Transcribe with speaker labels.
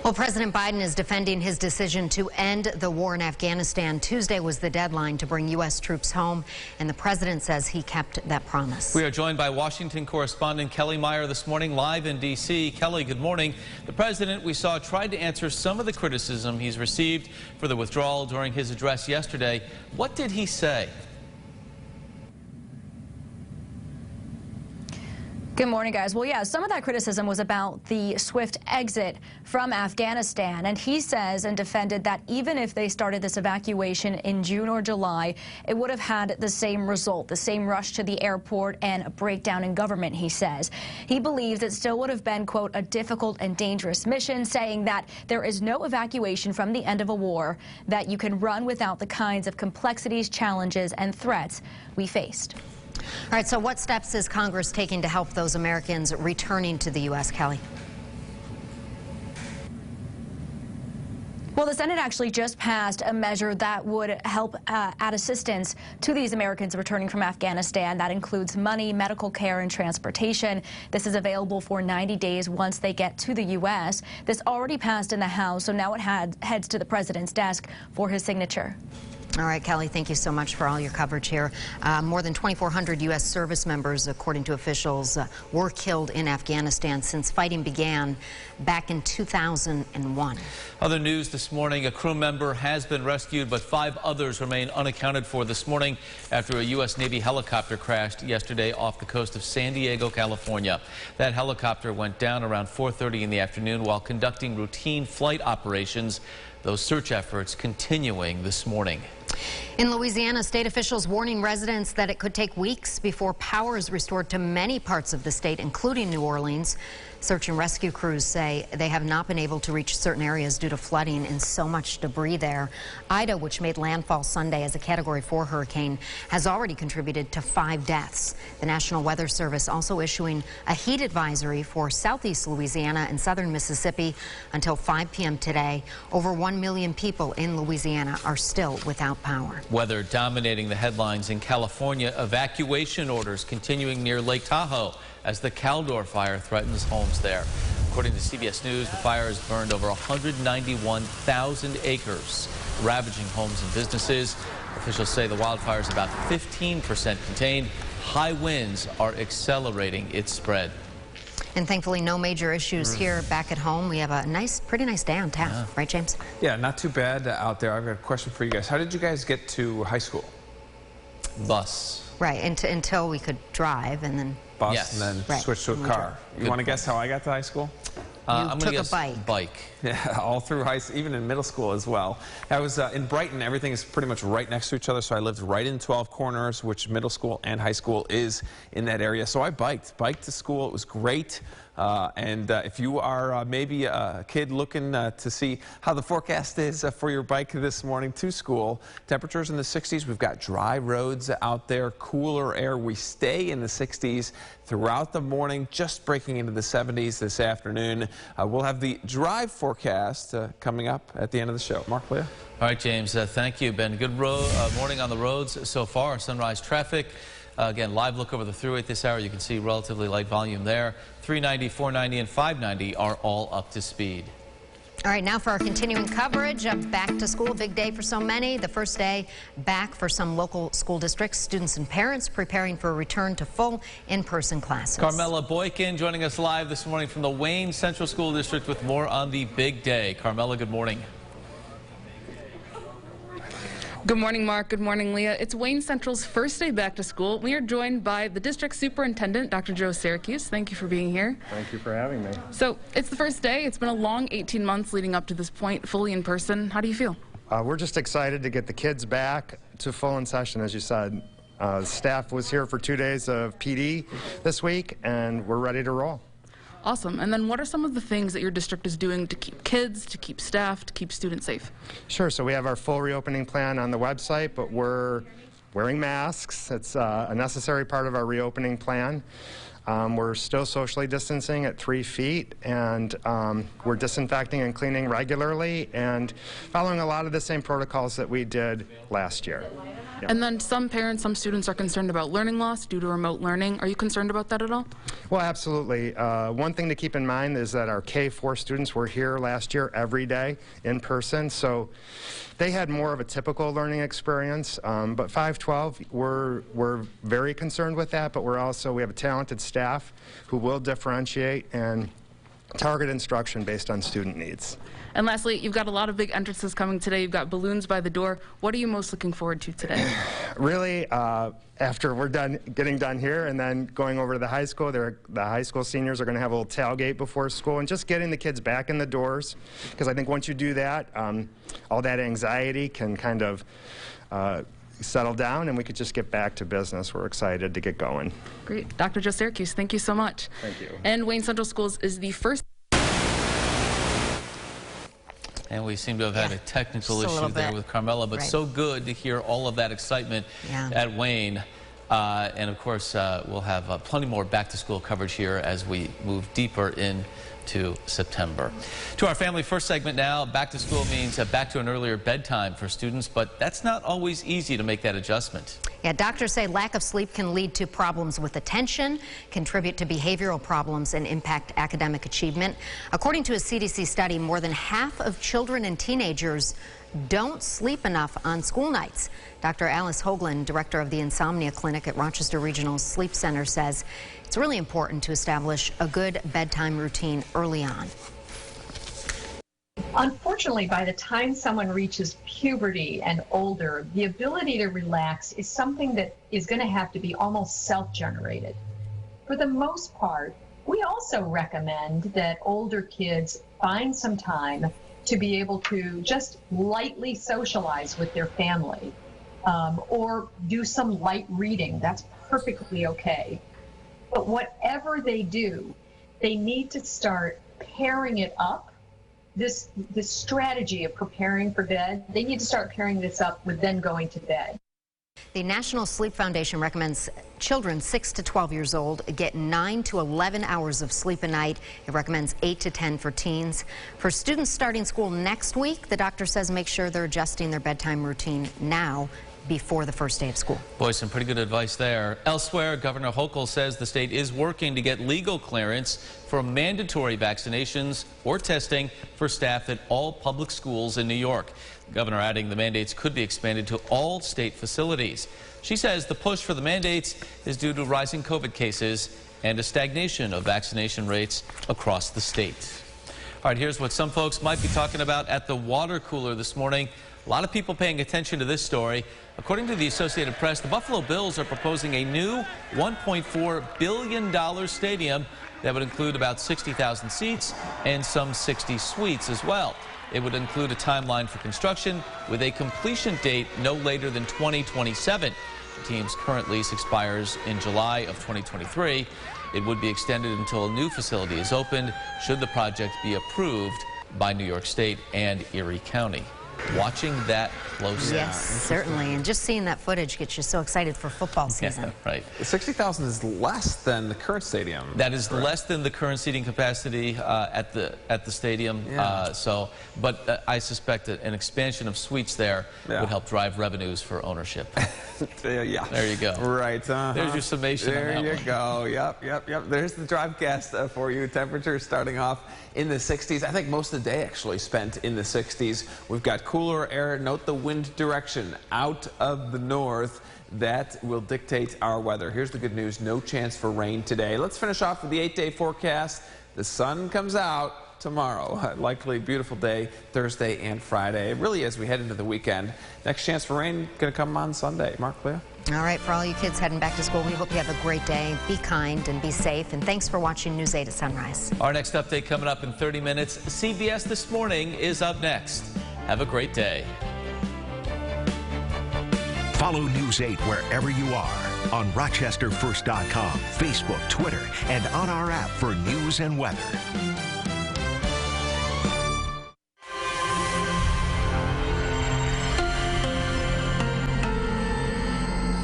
Speaker 1: Well, President Biden is defending his decision to end the war in Afghanistan. Tuesday was the deadline to bring U.S. troops home, and the president says he kept that promise.
Speaker 2: We are joined by Washington correspondent Kelly Meyer this morning, live in D.C. Kelly, good morning. The president, we saw, tried to answer some of the criticism he's received for the withdrawal during his address yesterday. What did he say?
Speaker 3: Good morning, guys. Well, yeah, some of that criticism was about the swift exit from Afghanistan. And he says and defended that even if they started this evacuation in June or July, it would have had the same result, the same rush to the airport and a breakdown in government, he says. He believes it still would have been, quote, a difficult and dangerous mission, saying that there is no evacuation from the end of a war that you can run without the kinds of complexities, challenges, and threats we faced.
Speaker 1: All right, so what steps is Congress taking to help those Americans returning to the U.S., Kelly?
Speaker 3: Well, the Senate actually just passed a measure that would help add assistance to these Americans returning from Afghanistan. That includes money, medical care, and transportation. This is available for 90 days once they get to the U.S. This already passed in the House, so now it heads to the president's desk for his signature.
Speaker 1: All right, Kelly, thank you so much for all your coverage here. More than 2,400 U.S. service members, according to officials, were killed in Afghanistan since fighting began back in 2001.
Speaker 2: Other news this morning, a crew member has been rescued, but 5 others remain unaccounted for this morning after a U.S. Navy helicopter crashed yesterday off the coast of San Diego, California. That helicopter went down around 4:30 in the afternoon while conducting routine flight operations. Those search efforts continuing this morning.
Speaker 1: In Louisiana, state officials warning residents that it could take weeks before power is restored to many parts of the state, including New Orleans. Search and rescue crews say they have not been able to reach certain areas due to flooding and so much debris there. Ida, which made landfall Sunday as a Category 4 hurricane, has already contributed to 5 deaths. The National Weather Service also issuing a heat advisory for southeast Louisiana and southern Mississippi until 5 p.m. today. Over 1 million people in Louisiana are still without power.
Speaker 2: Weather dominating the headlines in California. Evacuation orders continuing near Lake Tahoe as the Caldor fire threatens homes there. According to CBS News, the fire has burned over 191,000 acres, ravaging homes and businesses. Officials say the wildfire is about 15% contained. High winds are accelerating its spread.
Speaker 1: And thankfully, no major issues here back at home. We have a pretty nice day on tap, right, James?
Speaker 4: Yeah, not too bad out there. I've got a question for you guys. How did you guys get to high school?
Speaker 2: Bus.
Speaker 1: Right, until we could drive, and then
Speaker 4: Bus,
Speaker 2: yes.
Speaker 4: and then switch to a car. You want to guess how I got to high school?
Speaker 1: I'm took a bike.
Speaker 4: Yeah, all through high school, even in middle school as well. I was in Brighton. Everything is pretty much right next to each other, so I lived right in 12 Corners, which middle school and high school is in that area. So I biked to school. It was great. If you are maybe a kid looking to see how the forecast is for your bike this morning to school, temperatures in the 60s. We've got dry roads out there, cooler air. We stay in the 60s throughout the morning, just breaking into the 70s this afternoon. We'll have the drive forecast coming up at the end of the show. Mark, Leah?
Speaker 2: All right, James, thank you, Ben. Good morning on the roads so far. Sunrise traffic. Again, live look over the thruway at this hour. You can see relatively light volume there. 390, 490, and 590 are all up to speed.
Speaker 1: All right, now for our continuing coverage of back to school. Big day for so many. The first day back for some local school districts. Students and parents preparing for a return to full in-person classes.
Speaker 2: Carmela Boykin joining us live this morning from the Wayne Central School District with more on the big day. Carmela, good morning.
Speaker 5: Good morning, Mark. Good morning, Leah. It's Wayne Central's first day back to school. We are joined by the district superintendent, Dr. Joe Syracuse. Thank you for being here.
Speaker 6: Thank you for having me.
Speaker 5: So it's the first day. It's been a long 18 months leading up to this point, fully in person. How do you feel?
Speaker 6: We're just excited to get the kids back to full in session, as you said. Staff was here for 2 days of PD this week, and we're ready to roll.
Speaker 5: Awesome. And then what are some of the things that your district is doing to keep kids, to keep staff, to keep students safe?
Speaker 6: Sure. So we have our full reopening plan on the website, but we're wearing masks. It's a necessary part of our reopening plan. We're still socially distancing at 3 feet, and we're disinfecting and cleaning regularly and following a lot of the same protocols that we did last year. Yep.
Speaker 5: And then some parents, some students are concerned about learning loss due to remote learning. Are you concerned about that at all?
Speaker 6: Well, absolutely. One thing to keep in mind is that our K-4 students were here last year every day in person, so they had more of a typical learning experience. But 512, we're very concerned with that, but we have a talented staff who will differentiate and target instruction based on student needs.
Speaker 5: And lastly, you've got a lot of big entrances coming today. You've got balloons by the door. What are you most looking forward to today?
Speaker 6: Really, after we're getting done here and then going over to the high school, the high school seniors are going to have a little tailgate before school and just getting the kids back in the doors. Because I think once you do that, all that anxiety can kind of settle down and we could just get back to business. We're excited to get going.
Speaker 5: Great. Dr. Joe Syracuse, thank you so much.
Speaker 6: Thank you.
Speaker 5: And Wayne Central Schools is the first.
Speaker 2: And we seem to have had a technical issue there with Carmela, but so good to hear all of that excitement at Wayne. And of course, we'll have plenty more back-to-school coverage here as we move deeper into September. To our Family First segment now. Back to school means back to an earlier bedtime for students, but that's not always easy to make that adjustment.
Speaker 1: Yeah, doctors say lack of sleep can lead to problems with attention, contribute to behavioral problems, and impact academic achievement. According to a CDC study, more than half of children and teenagers don't sleep enough on school nights. Dr. Alice Hoagland, director of the Insomnia Clinic at Rochester Regional Sleep Center, says it's really important to establish a good bedtime routine early on.
Speaker 7: Unfortunately, by the time someone reaches puberty and older, the ability to relax is something that is going to have to be almost self-generated. For the most part, we also recommend that older kids find some time to be able to just lightly socialize with their family, or do some light reading. That's perfectly okay. But whatever they do, they need to start pairing it up. This strategy of preparing for bed, they need to start pairing this up with then going to bed.
Speaker 1: The National Sleep Foundation recommends children 6 to 12 years old get 9 to 11 hours of sleep a night. It recommends 8 to 10 for teens. For students starting school next week, the doctor says make sure they're adjusting their bedtime routine now before the first day of school.
Speaker 2: Boy, some pretty good advice there. Elsewhere, Governor Hochul says the state is working to get legal clearance for mandatory vaccinations or testing for staff at all public schools in New York. The governor adding the mandates could be expanded to all state facilities. She says the push for the mandates is due to rising COVID cases and a stagnation of vaccination rates across the state. All right, here's what some folks might be talking about at the water cooler this morning. A lot of people paying attention to this story. According to the Associated Press, the Buffalo Bills are proposing a new $1.4 billion stadium that would include about 60,000 seats and some 60 suites as well. It would include a timeline for construction with a completion date no later than 2027. The team's current lease expires in July of 2023. It would be extended until a new facility is opened should the project be approved by New York State and Erie County. Watching that closely.
Speaker 1: Yes, certainly. And just seeing that footage gets you so excited for football season.
Speaker 2: Yeah, right.
Speaker 4: 60,000 is less than the current stadium.
Speaker 2: That is less than the current seating capacity at the stadium.
Speaker 4: Yeah.
Speaker 2: But I suspect that an expansion of suites there would help drive revenues for ownership.
Speaker 4: Yeah.
Speaker 2: There you go.
Speaker 4: Right.
Speaker 2: There's your summation.
Speaker 4: There
Speaker 2: on that
Speaker 4: you
Speaker 2: one.
Speaker 4: go. Yep. There's the Drivecast for you. Temperatures starting off in the 60s. I think most of the day actually spent in the 60s. We've got cooler air. Note the wind direction out of the north. That will dictate our weather. Here's the good news. No chance for rain today. Let's finish off with the 8-day forecast. The sun comes out tomorrow. Likely beautiful day Thursday and Friday. Really, as we head into the weekend. Next chance for rain going to come on Sunday. Mark, Leah?
Speaker 1: All right, for all you kids heading back to school, we hope you have a great day. Be kind and be safe. And thanks for watching News 8 at Sunrise.
Speaker 2: Our next update coming up in 30 minutes. CBS This Morning is up next. Have a great day.
Speaker 8: Follow News 8 wherever you are on RochesterFirst.com, Facebook, Twitter, and on our app for news and weather.